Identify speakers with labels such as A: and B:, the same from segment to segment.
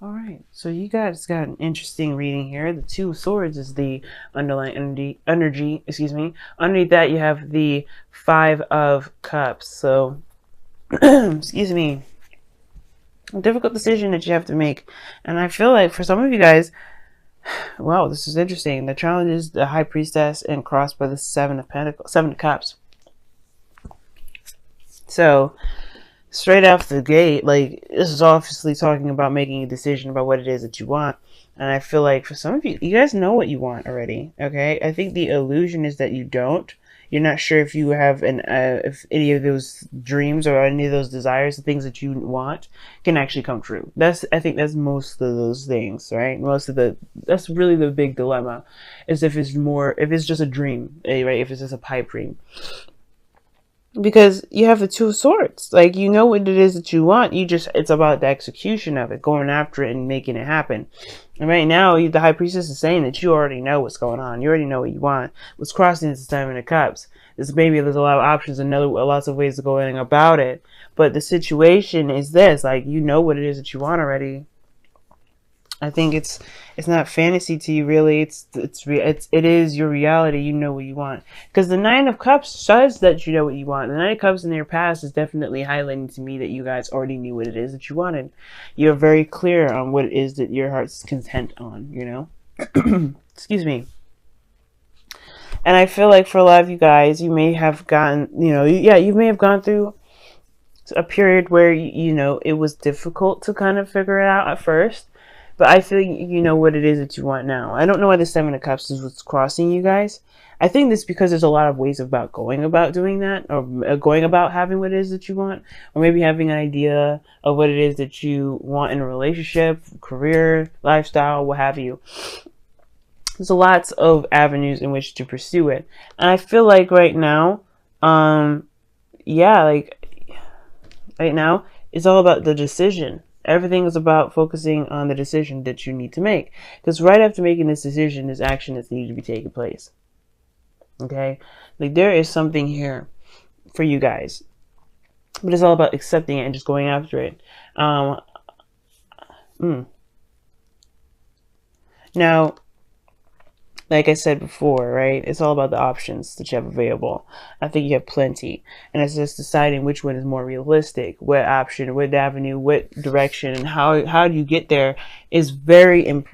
A: All right, so you guys got an interesting reading here. The Two of Swords is the underlying energy, excuse me. Underneath that, you have the Five of Cups. So, excuse me, a difficult decision that you have to make. And I feel like for some of you guys, wow, this is interesting. The challenge is the High Priestess and crossed by the Seven of Pentacles, Seven of Cups. So, straight off the gate, like, this is obviously talking about making a decision about what it is that you want. And I feel like for some of you, you guys know what you want already. Okay, I think the illusion is that you don't. You're not sure if you have if any of those dreams or any of those desires, the things that you want, can actually come true. I think that's most of those things, right? That's really the big dilemma, is if it's just a dream, right? If it's just a pipe dream, because you have the Two of Swords. Like, you know what it is that you want. It's about the execution of it, going after it and making it happen. And right now, the High Priestess is saying that you already know what's going on. You already know what you want. What's crossing is the Seven of Cups. There's a lot of options and lots of ways of going about it. But the situation is this: like, you know what it is that you want already. I think it's not fantasy to you, really. It is your reality. You know what you want, because the Nine of Cups says that you know what you want. The Nine of Cups in your past is definitely highlighting to me that you guys already knew what it is that you wanted. You're very clear on what it is that your heart's content on. You know, excuse me. And I feel like for a lot of you guys, you may have gotten, you may have gone through a period where it was difficult to kind of figure it out at first. But I feel you know what it is that you want now. I don't know why the Seven of Cups is what's crossing you guys. I think this because there's a lot of ways about going about doing that, or going about having what it is that you want, or maybe having an idea of what it is that you want in a relationship, career, lifestyle, what have you. There's lots of avenues in which to pursue it. And I feel like right now, like right now, it's all about the decision. Everything is about focusing on the decision that you need to make. Because right after making this decision, there's action that's needed to be taking place. Okay? Like, there is something here for you guys. But it's all about accepting it and just going after it. Now, like I said before, right? It's all about the options that you have available. I think you have plenty. And it's just deciding which one is more realistic, what option, what avenue, what direction, and how do you get there is very, you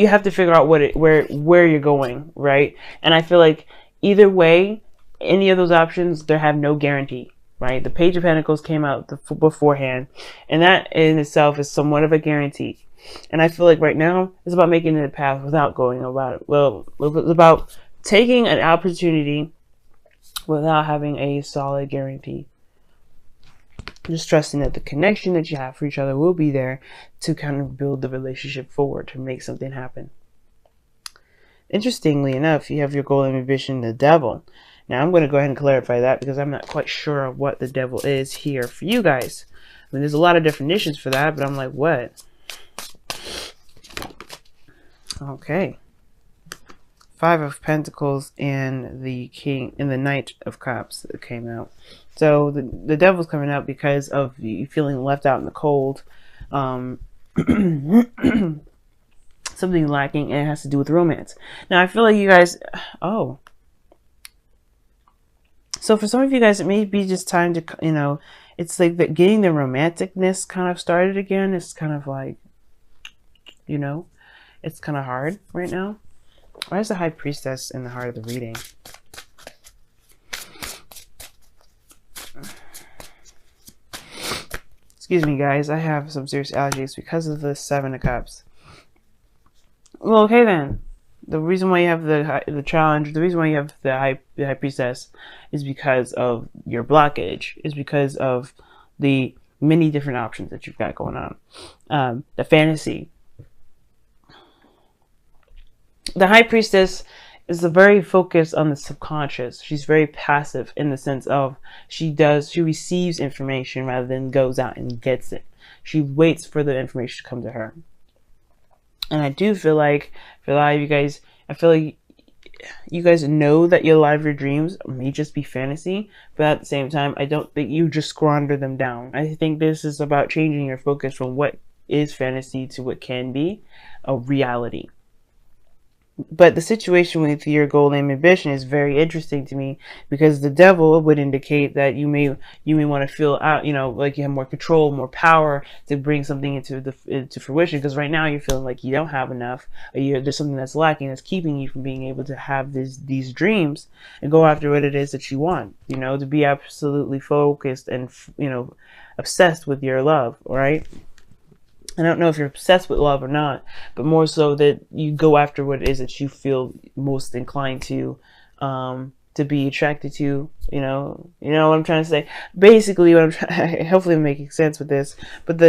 A: have to figure out where you're going, right? And I feel like either way, any of those options, they have no guarantee. Right? The Page of Pentacles came out beforehand, and that in itself is somewhat of a guarantee. And I feel like right now it's about making it a path without going about it. Well, it's about taking an opportunity without having a solid guarantee. Just trusting that the connection that you have for each other will be there to kind of build the relationship forward, to make something happen. Interestingly enough, you have your goal and ambition, the Devil. Now, I'm going to go ahead and clarify that because I'm not quite sure of what the Devil is here for you guys. I mean, there's a lot of definitions for that, but I'm like, what? Okay. Five of Pentacles and the King and the Knight of Cups that came out. So the Devil's coming out because of you feeling left out in the cold. Something lacking, and it has to do with romance. Now, I feel like you guys... Oh. So for some of you guys, it may be just time to, it's like that getting the romanticness kind of started again. It's kind of like, it's kind of hard right now. Why is the High Priestess in the heart of the reading? Excuse me, guys. I have some serious allergies because of the Seven of Cups. Well, okay then. The reason why you have the challenge, the reason why you have the High Priestess is because of your blockage, is because of the many different options that you've got going on. The fantasy. The High Priestess is very focused on the subconscious. She's very passive in the sense of she receives information rather than goes out and gets it. She waits for the information to come to her. And I do feel like, for a lot of you guys, I feel like you guys know that a lot of your dreams may just be fantasy, but at the same time, I don't think you just squander them down. I think this is about changing your focus from what is fantasy to what can be a reality. But the situation with your goal and ambition is very interesting to me, because the devil would indicate that you may want to feel out, like you have more control, more power to bring something into fruition. Because right now you're feeling like you don't have enough, or there's something that's lacking, that's keeping you from being able to have these dreams and go after what it is that you want. To be absolutely focused and obsessed with your love, right? I don't know if you're obsessed with love or not, but more so that you go after what it is that you feel most inclined to be attracted to. You know what I'm trying to say. Basically, what I'm trying, hopefully I'm making sense with this. But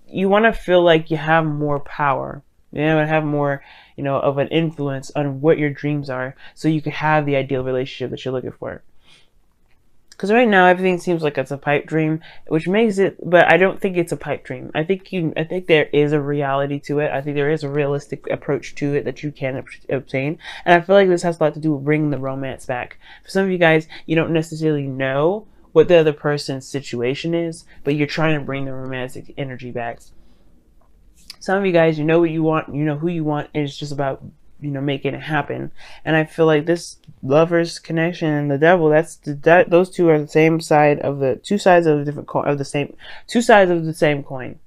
A: you want to feel like you have more power. And have more, of an influence on what your dreams are, so you can have the ideal relationship that you're looking for. Because right now everything seems like it's a pipe dream, which makes it, but I don't think it's a pipe dream. I think there is a reality to it. I think there is a realistic approach to it that you can obtain. And I feel like this has a lot to do with bringing the romance back. For some of you guys, you don't necessarily know what the other person's situation is, but you're trying to bring the romantic energy back. Some of you guys, you know what you want, you know who you want, and it's just about making it happen. And I feel like this lovers connection and the devil, those two are the same side of the two sides of the different coin, of the same two sides of the same coin.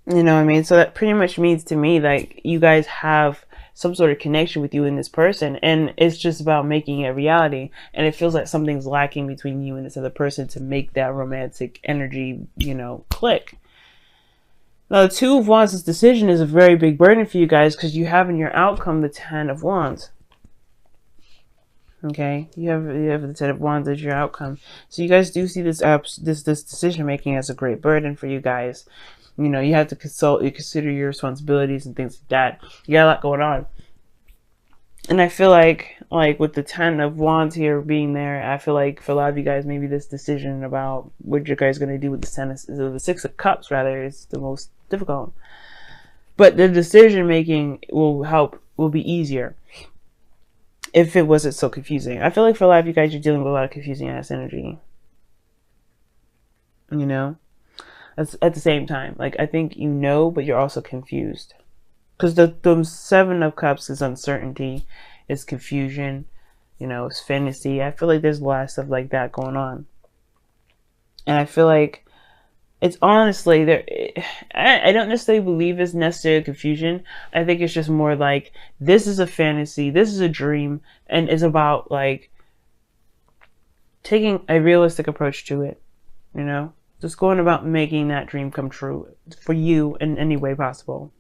A: You know what I mean? So that pretty much means to me like you guys have some sort of connection with you and this person, and it's just about making it a reality. And it feels like something's lacking between you and this other person to make that romantic energy, click. Now, the Two of Wands, this decision is a very big burden for you guys, because you have in your outcome the Ten of Wands. Okay, you have the Ten of Wands as your outcome. So you guys do see this decision making as a great burden for you guys. You have to consider your responsibilities and things like that. You got a lot going on. And I feel like with the Ten of Wands here being there, I feel like for a lot of you guys, maybe this decision about what you guys going to do with the Six of Cups, rather, is the most difficult. But the decision making will be easier if it wasn't so confusing. I feel like for a lot of you guys, you're dealing with a lot of confusing ass energy. At the same time, I think but you're also confused. Because the Seven of Cups is uncertainty, it's confusion, it's fantasy. I feel like there's a lot of stuff like that going on. And I feel like it's honestly, I don't necessarily believe it's necessarily confusion. I think it's just more like, this is a fantasy, this is a dream, and it's about taking a realistic approach to it, just going about making that dream come true for you in any way possible.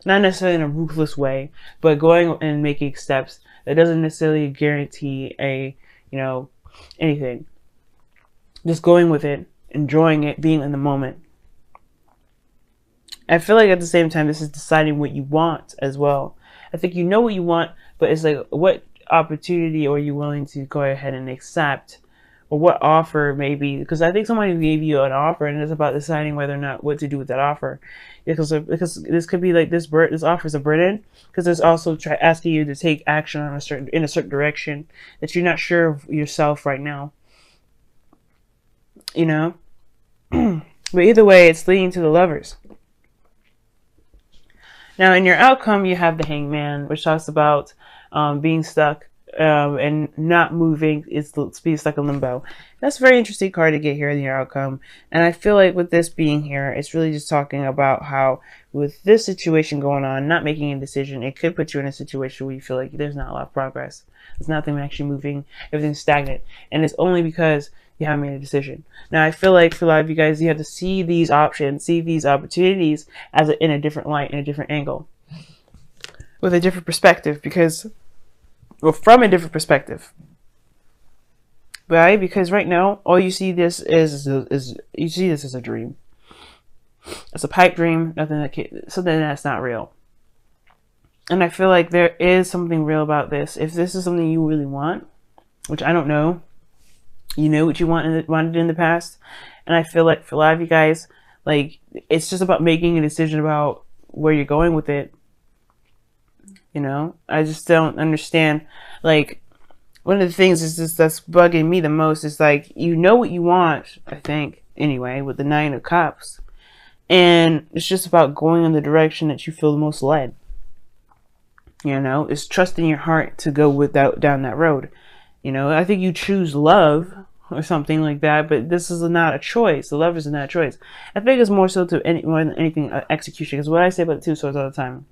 A: Not necessarily in a ruthless way, but going and making steps that doesn't necessarily guarantee anything. Just going with it, enjoying it, being in the moment. I feel like at the same time, this is deciding what you want as well. I think you know what you want, but it's like, what opportunity are you willing to go ahead and accept? Or what offer maybe, because I think somebody gave you an offer and it's about deciding whether or not what to do with that offer. Because this could be like this offer is a burden, because it's also asking you to take action in a certain direction that you're not sure of yourself right now. But either way, it's leading to the Lovers. Now, in your outcome, you have the Hangman, which talks about being stuck and not moving. It's being stuck in limbo. That's a very interesting card to get here in your outcome. And I feel like with this being here, it's really just talking about how with this situation going on, not making a decision, it could put you in a situation where you feel like there's not a lot of progress. There's nothing actually moving. Everything's stagnant. And it's only because you haven't made a decision. Now, I feel like for a lot of you guys, you have to see these options, see these opportunities in a different light, in a different angle, with a different perspective, from a different perspective, right? Because right now, all you see this is you see this as a dream. It's a pipe dream, something that's not real. And I feel like there is something real about this. If this is something you really want, which I don't know, you know what you wanted in the past, and I feel like for a lot of you guys, it's just about making a decision about where you're going with it. You know, I just don't understand. Like, one of the things is just that's bugging me the most is like, you know what you want, I think, anyway, with the Nine of Cups. And it's just about going in the direction that you feel the most led. You know, it's trusting your heart to go down that road. You know, I think you choose love or something like that, but this is not a choice. The love is not a choice. I think it's more so to more than anything execution. Because what I say about the Two of Swords all the time,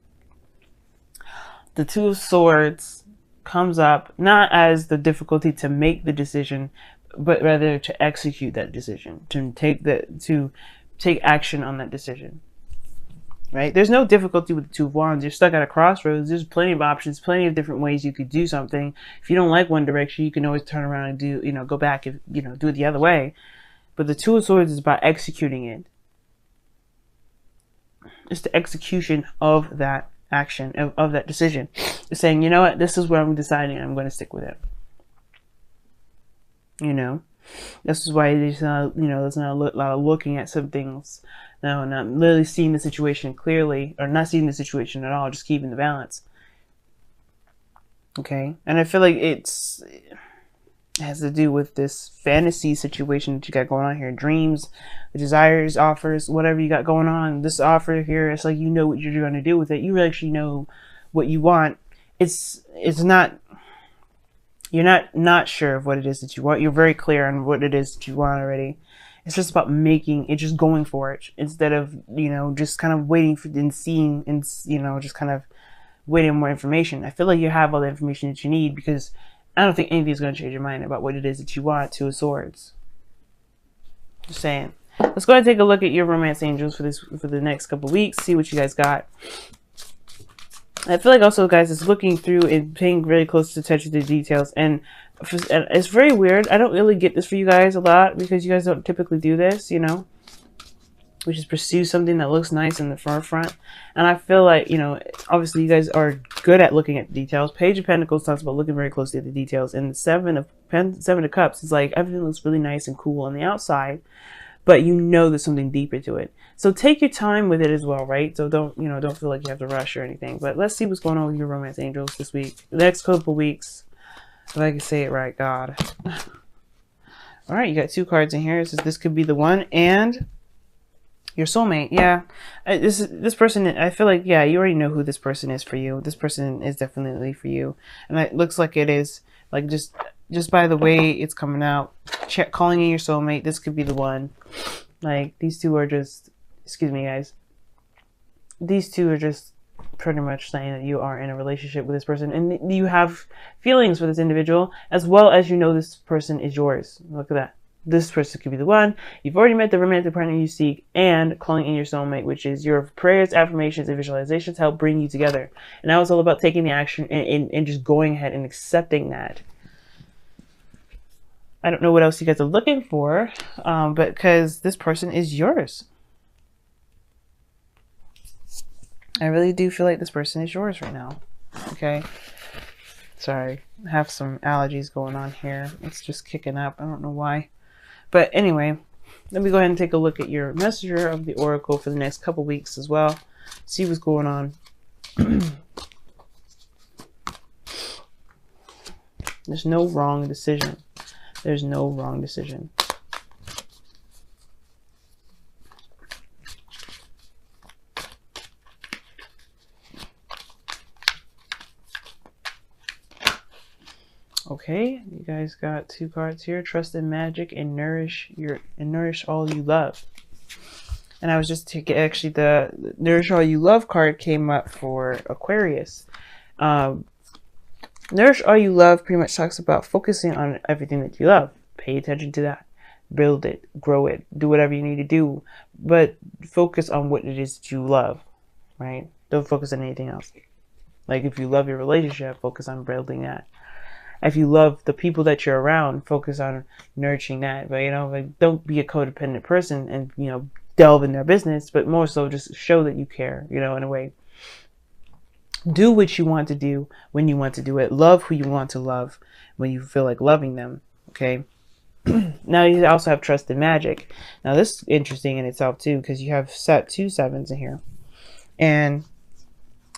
A: the Two of Swords comes up not as the difficulty to make the decision, but rather to execute that decision, to take action on that decision. Right? There's no difficulty with the Two of Wands. You're stuck at a crossroads. There's plenty of options, plenty of different ways you could do something. If you don't like one direction, you can always turn around and do, go back and, do it the other way. But the Two of Swords is about executing it. It's the execution of that action, of that decision. It's saying, you know what, this is where I'm deciding, I'm going to stick with it. This is why there's not, there's not a lot of looking at some things. No, not really seeing the situation clearly, or not seeing the situation at all, just keeping the balance. Okay? And I feel like it has to do with this fantasy situation that you got going on here. Dreams, desires, offers, whatever you got going on. This offer here, it's like you know what you're going to do with it. You actually know what you want. It's not... You're not sure of what it is that you want. You're very clear on what it is that you want already. It's just about making it, just going for it, instead of, just kind of waiting for and seeing and, just kind of waiting on more information. I feel like you have all the information that you need, because I don't think anything's going to change your mind about what it is that you want. Two of Swords. Just saying. Let's go ahead and take a look at your romance angels for the next couple weeks. See what you guys got. I feel like also, guys, it's looking through and paying really close attention to the details. And it's very weird. I don't really get this for you guys a lot, because you guys don't typically do this, which is pursue something that looks nice in the forefront. And I feel like, obviously you guys are good at looking at the details. Page of Pentacles talks about looking very closely at the details. And the Seven of Cups is like, everything looks really nice and cool on the outside, but there's something deeper to it. So take your time with it as well, right? So don't feel like you have to rush or anything. But let's see what's going on with your romance angels this week. The next couple weeks. If I can say it right, God. All right, you got 2 cards in here. It says this could be the one, and your soulmate. Yeah, this person. I feel like, yeah, you already know who this person is for you. This person is definitely for you, and it looks like it is. Like just by the way it's coming out, calling in your soulmate. This could be the one. Like these two are just. Excuse me, guys. These two are just pretty much saying that you are in a relationship with this person, and you have feelings for this individual, as well as this person is yours. Look at that. This person could be the one. You've already met the romantic partner you seek, and calling in your soulmate, which is your prayers, affirmations, and visualizations help bring you together. And that was all about taking the action and just going ahead and accepting that. I don't know what else you guys are looking for, but because this person is yours. I really do feel like this person is yours right now. Okay. Sorry. I have some allergies going on here. It's just kicking up. I don't know why. But anyway, let me go ahead and take a look at your messenger of the oracle for the next couple weeks as well. See what's going on. There's no wrong decision. There's no wrong decision. Okay, you guys got 2 cards here. Trust in magic and nourish all you love. And I was just taking, actually the nourish all you love card came up for Aquarius. Nourish all you love pretty much talks about focusing on everything that you love. Pay attention to that. Build it, grow it, do whatever you need to do, but focus on what it is that you love, right? Don't focus on anything else. Like if you love your relationship, focus on building that. If you love the people that you're around, focus on nurturing that. But like don't be a codependent person and delve in their business, but more so just show that you care, in a way. Do what you want to do when you want to do it. Love who you want to love when you feel like loving them. Okay. Now you also have trust in magic. Now this is interesting in itself too, because you have 2 sevens in here, and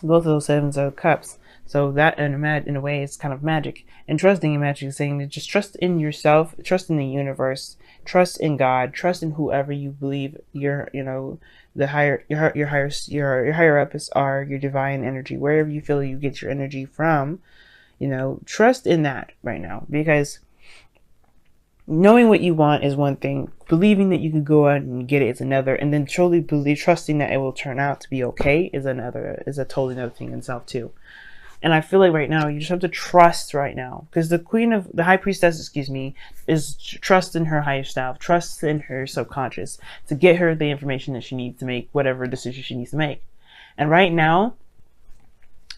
A: both of those 7s are cups. So that in a way is kind of magic. And trusting in magic is saying to just trust in yourself, trust in the universe, trust in God, trust in whoever you believe your, the higher your higher ups are, your divine energy, wherever you feel you get your energy from. Trust in that right now, because knowing what you want is one thing, believing that you could go out and get it is another, and then truly trusting that it will turn out to be okay is a totally another thing in itself too. And I feel like right now you just have to trust right now, because the high priestess, is trust in her higher self, trust in her subconscious to get her the information that she needs to make whatever decision she needs to make. And right now,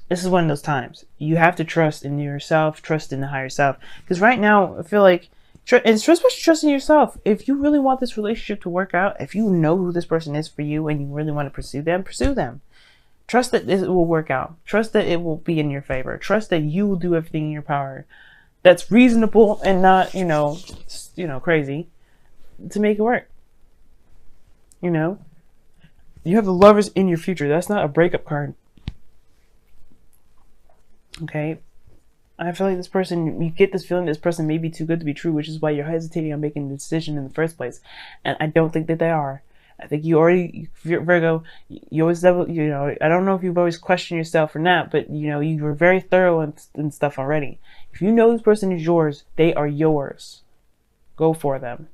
A: this is one of those times you have to trust in yourself, trust in the higher self, because right now I feel like, and especially trust in yourself. If you really want this relationship to work out, if you know who this person is for you and you really want to pursue them, pursue them. Trust that it will work out. Trust that it will be in your favor. Trust that you will do everything in your power that's reasonable and not, crazy, to make it work. You have the Lovers in your future. That's not a breakup card. Okay? I feel like this person, you get this feeling this person may be too good to be true, which is why you're hesitating on making the decision in the first place. And I don't think that they are. I think Virgo, you always, I don't know if you've always questioned yourself or not, but you were very thorough and stuff already. If you know this person is yours, they are yours. Go for them.